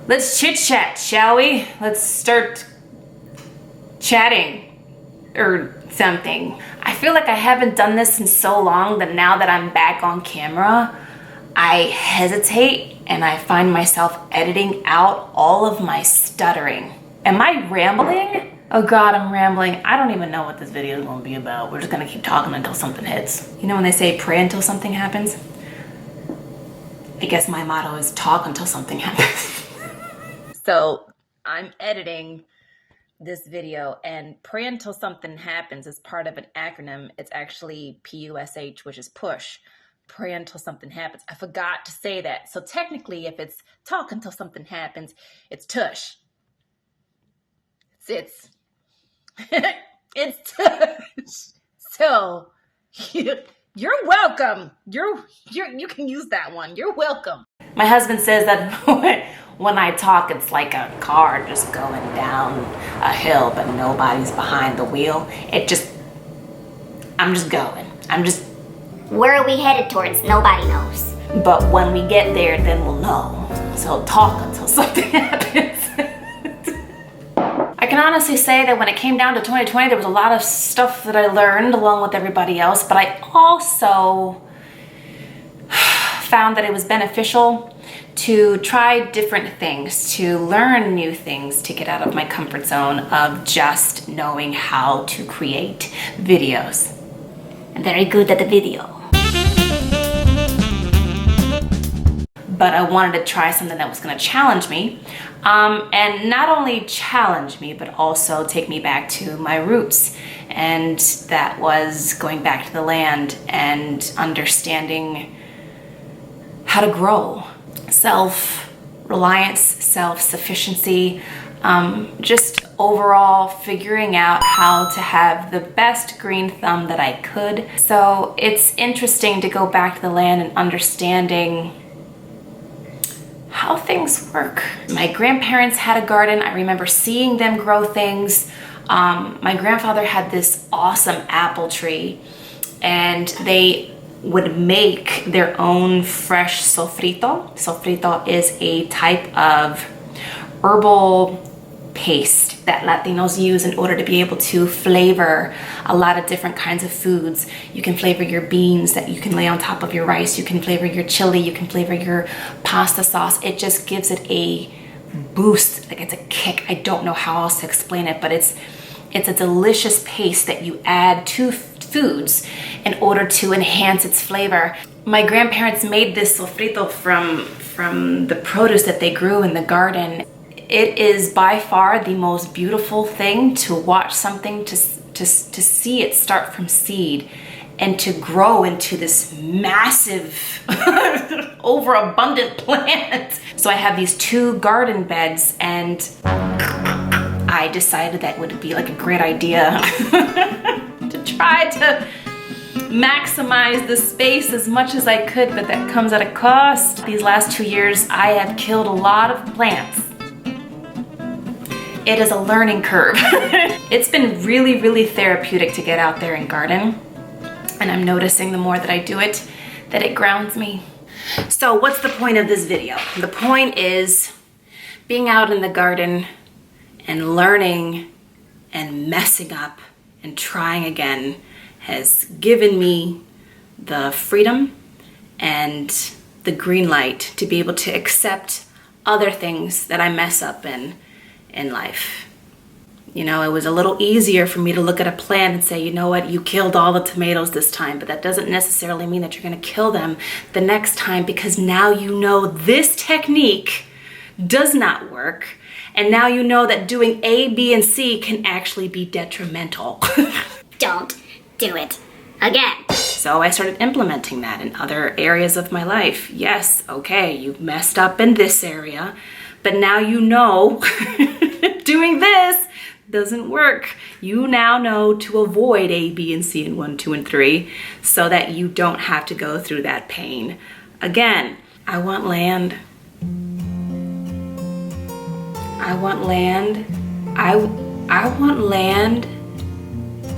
Let's chit chat, shall we? Let's start chatting or something. I feel like I haven't done this in so long that now that I'm back on camera, I hesitate and I find myself editing out all of my stuttering. Am I rambling? Oh God, I'm rambling. I don't even know what this video is gonna be about. We're just gonna keep talking until something hits. You know when they say pray until something happens? I guess my motto is talk until something happens. So I'm editing this video, and pray until something happens is part of an acronym. It's actually PUSH, which is push. Pray until something happens. I forgot to say that. So technically, if it's talk until something happens, it's tush. It's it's tush. So you're welcome. You can use that one. You're welcome. My husband says that when I talk, it's like a car just going down a hill, but nobody's behind the wheel. I'm just going. Where are we headed towards? Nobody knows. But when we get there, then we'll know. So talk until something happens. I can honestly say that when it came down to 2020, there was a lot of stuff that I learned along with everybody else, but I also found that it was beneficial to try different things, to learn new things, to get out of my comfort zone of just knowing how to create videos. I'm very good at the video. But I wanted to try something that was going to challenge me, and not only challenge me, but also take me back to my roots. And that was going back to the land and understanding how to grow. Self-reliance, self-sufficiency, just overall figuring out how to have the best green thumb that I could. So it's interesting to go back to the land and understanding how things work. My grandparents had a garden. I remember seeing them grow things. My grandfather had this awesome apple tree, and they would make their own fresh sofrito. Sofrito is a type of herbal paste that Latinos use in order to be able to flavor a lot of different kinds of foods. You can flavor your beans that you can lay on top of your rice. You can flavor your chili. You can flavor your pasta sauce. It just gives it a boost, like it's a kick. I don't know how else to explain it, but it's a delicious paste that you add to foods in order to enhance its flavor. My grandparents made this sofrito from the produce that they grew in the garden. It is by far the most beautiful thing to watch something, to see it start from seed and to grow into this massive, overabundant plant. So I have these 2 garden beds, and I decided that would be like a great idea to try to maximize the space as much as I could, but that comes at a cost. These last 2 years, I have killed a lot of plants. It is a learning curve. It's been really, really therapeutic to get out there and garden. And I'm noticing the more that I do it, that it grounds me. So what's the point of this video? The point is being out in the garden and learning and messing up and trying again has given me the freedom and the green light to be able to accept other things that I mess up in life. You know, it was a little easier for me to look at a plant and say, you know what, you killed all the tomatoes this time, but that doesn't necessarily mean that you're gonna kill them the next time, because now you know this technique does not work. And now you know that doing A, B, and C can actually be detrimental. Don't do it again. So I started implementing that in other areas of my life. Yes, okay, you messed up in this area, but now you know doing this doesn't work. You now know to avoid A, B, and C, and 1, 2, and 3 so that you don't have to go through that pain again. I want land. I want land. I want land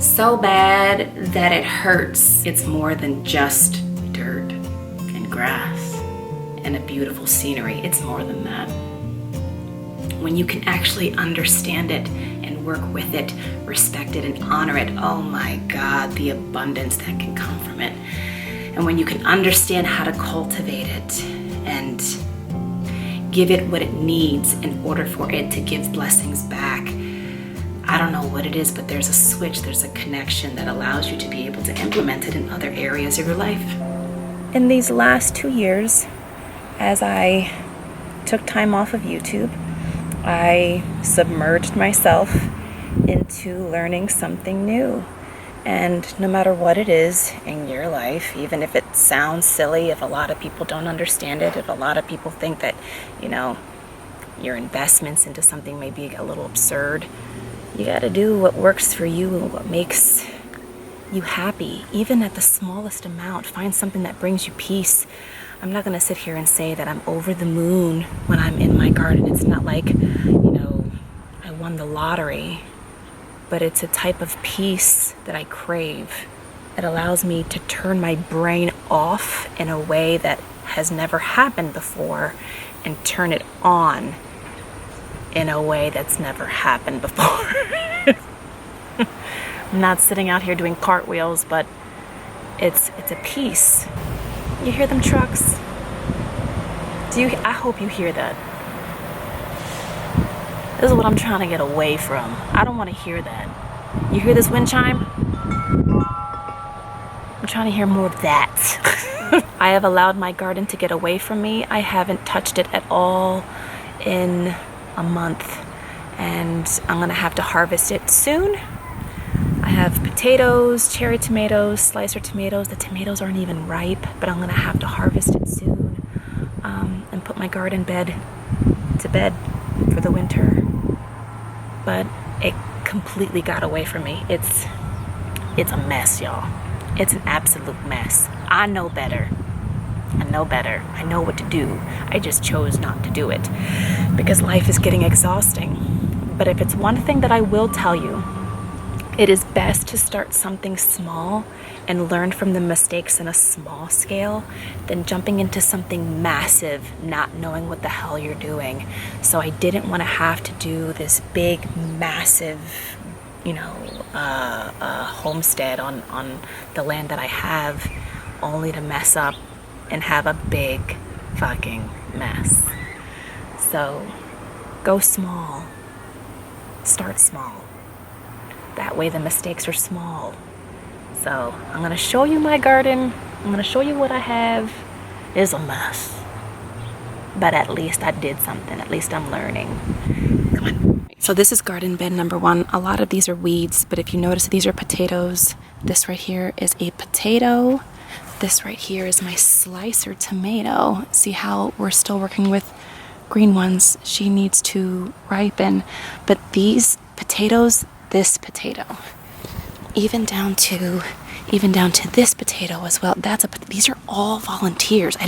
so bad that it hurts. It's more than just dirt and grass and a beautiful scenery. It's more than that. when you can actually understand it and work with it, respect it and honor it, oh my God, the abundance that can come from it. And when you can understand how to cultivate it and give it what it needs in order for it to give blessings back, I don't know what it is, but there's a switch, there's a connection that allows you to be able to implement it in other areas of your life. In these last 2 years, as I took time off of YouTube, I submerged myself into learning something new. And no matter what it is in your life, even if it sounds silly, if a lot of people don't understand it, if a lot of people think that, you know, your investments into something may be a little absurd, you gotta do what works for you and what makes you happy. Even at the smallest amount, find something that brings you peace. I'm not gonna sit here and say that I'm over the moon when I'm in my garden. It's not like, you know, I won the lottery. But it's a type of peace that I crave. It allows me to turn my brain off in a way that has never happened before and turn it on in a way that's never happened before. I'm not sitting out here doing cartwheels, but it's a peace. You hear them trucks? I hope you hear that. This is what I'm trying to get away from. I don't want to hear that. You hear this wind chime? I'm trying to hear more of that. I have allowed my garden to get away from me. I haven't touched it at all in a month. And I'm going to have to harvest it soon. I have potatoes, cherry tomatoes, slicer tomatoes. The tomatoes aren't even ripe, but I'm going to have to harvest it soon. And put my garden bed to bed for the winter. But it completely got away from me. It's a mess, y'all. It's an absolute mess. I know better. I know what to do. I just chose not to do it because life is getting exhausting. But if it's one thing that I will tell you, it is best to start something small and learn from the mistakes in a small scale than jumping into something massive, not knowing what the hell you're doing. So I didn't want to have to do this big, massive, homestead on the land that I have, only to mess up and have a big fucking mess. So go small. Start small. That way the mistakes are small. So I'm gonna show you my garden. I'm gonna show you what I have. It's a mess. But at least I did something. At least I'm learning. Come on. So this is garden bed number 1. A lot of these are weeds, but if you notice, these are potatoes. This right here is a potato. This right here is my slicer tomato. See how we're still working with green ones? She needs to ripen. But these potatoes, this potato, even down to this potato as well. These are all volunteers. I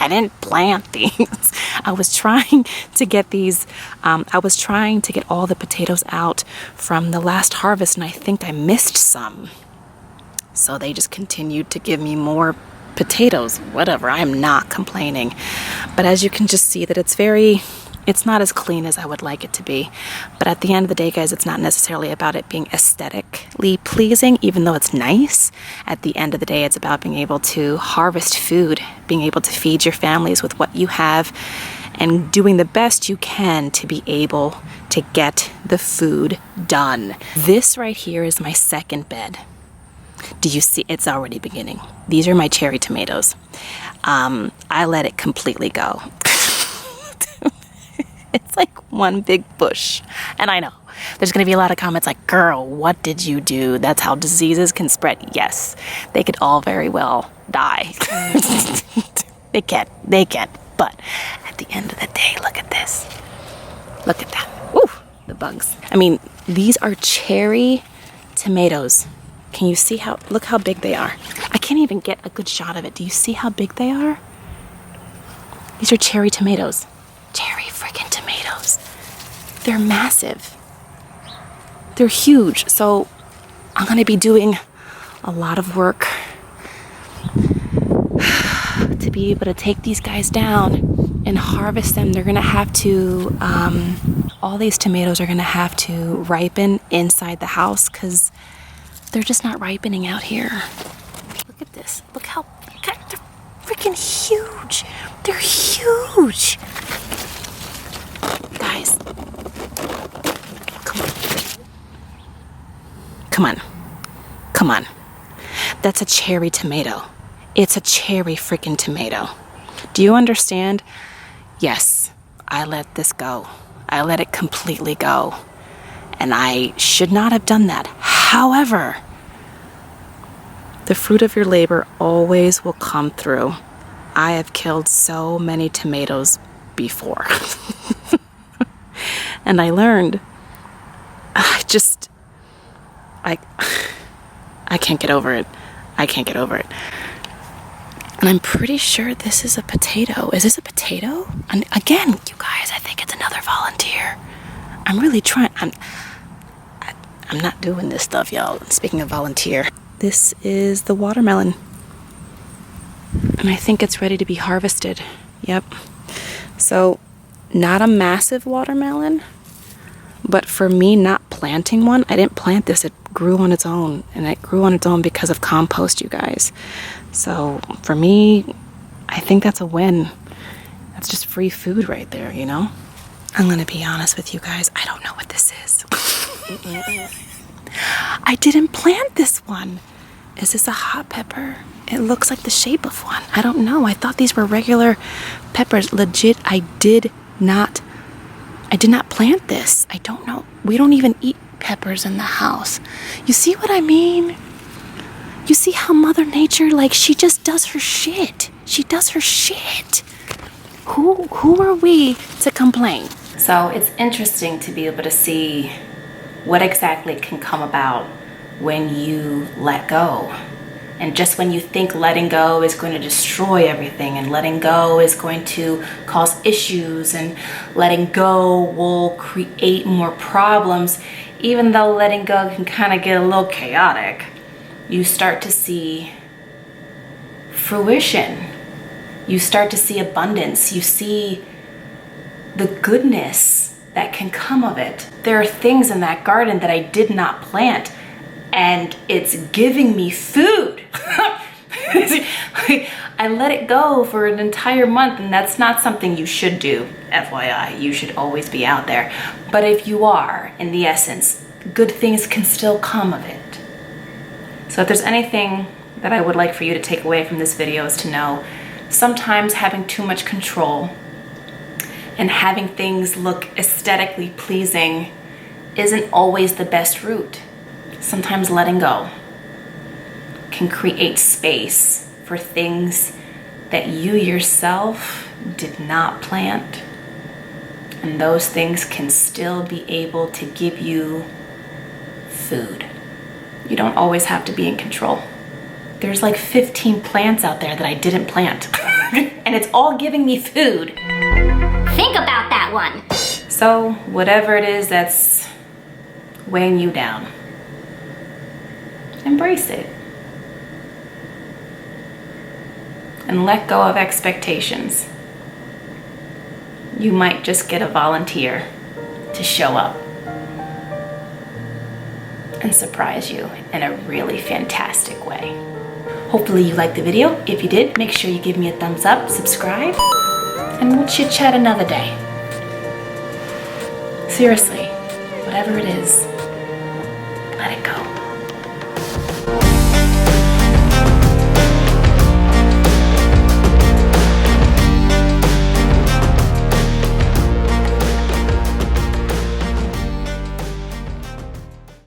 didn't plant these. I was trying to get these. I was trying to get all the potatoes out from the last harvest, and I think I missed some. So they just continued to give me more potatoes. Whatever. I am not complaining. But as you can just see that it's not as clean as I would like it to be. But at the end of the day, guys, it's not necessarily about it being aesthetically pleasing, even though it's nice. At the end of the day, it's about being able to harvest food, being able to feed your families with what you have, and doing the best you can to be able to get the food done. This right here is my second bed. Do you see? It's already beginning. These are my cherry tomatoes. I let it completely go. It's like one big bush. And I know there's going to be a lot of comments like, girl, what did you do? That's how diseases can spread. Yes, they could all very well die. They can. But at the end of the day, look at this. Look at that. Ooh, the bugs. I mean, these are cherry tomatoes. Can you see look how big they are? I can't even get a good shot of it. Do you see how big they are? These are cherry tomatoes. Cherry freaking tomatoes. They're massive. They're huge. So I'm going to be doing a lot of work to be able to take these guys down and harvest them, they're gonna have to, all these tomatoes are gonna have to ripen inside the house because they're just not ripening out here. Look at this. Look how, God, they're freaking huge. They're huge. Guys, come on. Come on. Come on. That's a cherry tomato. It's a cherry freaking tomato. Do you understand? Yes, I let this go. I let it completely go. And I should not have done that. However, the fruit of your labor always will come through. I have killed so many tomatoes before. And I learned, I can't get over it. I can't get over it. And I'm pretty sure this is a potato. Is this a potato? And again, you guys, I think it's another volunteer. I'm really trying. I'm not doing this stuff, y'all. Speaking of volunteer, this is the watermelon. And I think it's ready to be harvested. Yep. So, not a massive watermelon, but for me not planting one, I didn't plant this. It grew on its own, and it grew on its own because of compost, you guys. So for me, I think that's a win. That's just free food right there, you know? I'm gonna be honest with you guys, I don't know what this is. I didn't plant this one. Is this a hot pepper? It looks like the shape of one. I don't know. I thought these were regular peppers. Legit, I did not plant this. I don't know. We don't even eat peppers in the house. You see what I mean? You see how Mother Nature, like, she just does her shit. She does her shit. Who are we to complain? So it's interesting to be able to see what exactly can come about when you let go. And just when you think letting go is going to destroy everything, and letting go is going to cause issues, and letting go will create more problems, even though letting go can kind of get a little chaotic, you start to see fruition. You start to see abundance. You see the goodness that can come of it. There are things in that garden that I did not plant, and it's giving me food. I let it go for an entire month, and that's not something you should do. FYI, you should always be out there. But if you are, in the essence, good things can still come of it. So if there's anything that I would like for you to take away from this video is to know, sometimes having too much control and having things look aesthetically pleasing isn't always the best route. Sometimes letting go can create space for things that you yourself did not plant. And those things can still be able to give you food. You don't always have to be in control. There's like 15 plants out there that I didn't plant. And it's all giving me food. Think about that one. So whatever it is that's weighing you down, embrace it. And let go of expectations. You might just get a volunteer to show up and surprise you in a really fantastic way. Hopefully you liked the video. If you did, make sure you give me a thumbs up, subscribe, and we'll chit chat another day. Seriously, whatever it is, let it go.